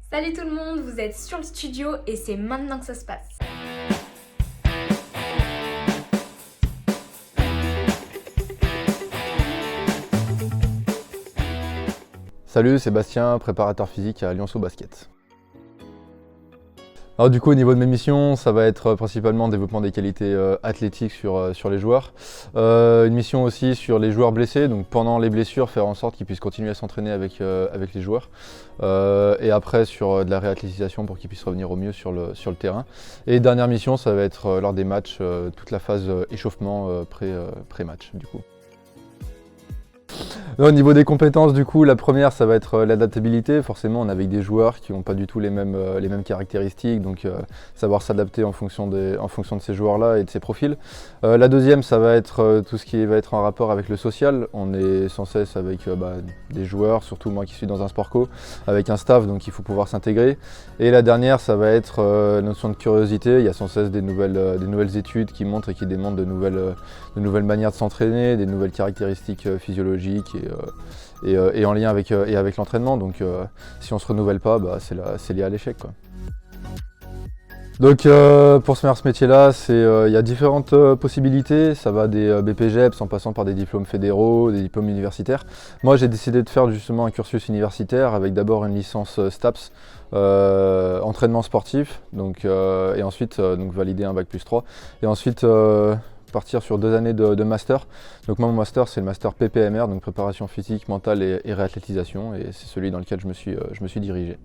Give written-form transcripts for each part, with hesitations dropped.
Salut tout le monde, vous êtes sur le studio et c'est maintenant que ça se passe. Salut, c'est Bastien, préparateur physique à Lyonceau Basket. Alors du coup au niveau de mes missions, ça va être principalement développement des qualités athlétiques sur les joueurs. Une mission aussi sur les joueurs blessés, donc pendant les blessures, faire en sorte qu'ils puissent continuer à s'entraîner avec les joueurs. Et après sur de la réathlétisation pour qu'ils puissent revenir au mieux sur le terrain. Et dernière mission, ça va être lors des matchs, toute la phase échauffement pré-match du coup. Au niveau des compétences, du coup, la première, ça va être l'adaptabilité. Forcément, on est avec des joueurs qui n'ont pas du tout les mêmes caractéristiques, donc savoir s'adapter en fonction de ces joueurs-là et de ces profils. La deuxième, ça va être tout ce qui va être en rapport avec le social. On est sans cesse avec des joueurs, surtout moi qui suis dans un sport co, avec un staff, donc il faut pouvoir s'intégrer. Et la dernière, ça va être la notion de curiosité. Il y a sans cesse des nouvelles études qui montrent et qui démontrent de nouvelles manières de s'entraîner, des nouvelles caractéristiques physiologiques et en lien avec l'entraînement. Donc si on ne se renouvelle pas, c'est lié à l'échec, quoi. Donc pour se faire ce métier-là, il y a différentes possibilités. Ça va des BPGEPS en passant par des diplômes fédéraux, des diplômes universitaires. Moi j'ai décidé de faire justement un cursus universitaire avec d'abord une licence STAPS, entraînement sportif, et ensuite donc valider un bac+3. Et ensuite partir sur 2 années de master. Donc moi mon master c'est le master PPMR, donc préparation physique, mentale et réathlétisation, et c'est celui dans lequel je me suis dirigé.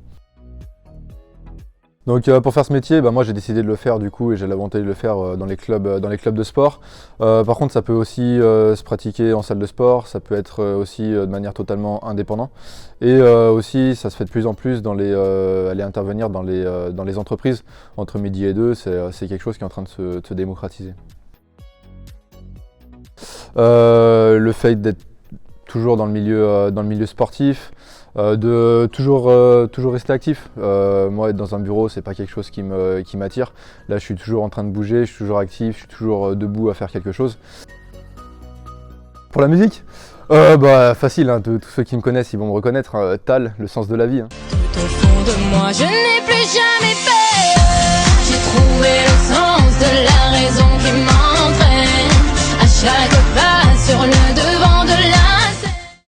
Donc pour faire ce métier, moi j'ai décidé de le faire du coup et j'ai la volonté de le faire dans les clubs de sport. Par contre ça peut aussi se pratiquer en salle de sport, ça peut être aussi de manière totalement indépendante. Et aussi ça se fait de plus en plus aller intervenir dans les entreprises. Entre midi et 2, c'est quelque chose qui est en train de se démocratiser. Le fait d'être toujours dans le milieu sportif, de toujours rester actif. Moi être dans un bureau c'est pas quelque chose qui m'attire. Là je suis toujours en train de bouger, je suis toujours actif, je suis toujours debout à faire quelque chose. Pour la musique, facile, hein, tous ceux qui me connaissent ils vont me reconnaître, hein, Tal, le sens de la vie. Hein. Tout au fond de moi je n'ai plus jamais peur. J'ai trouvé le sens de la raison qui m'entraîne à chaque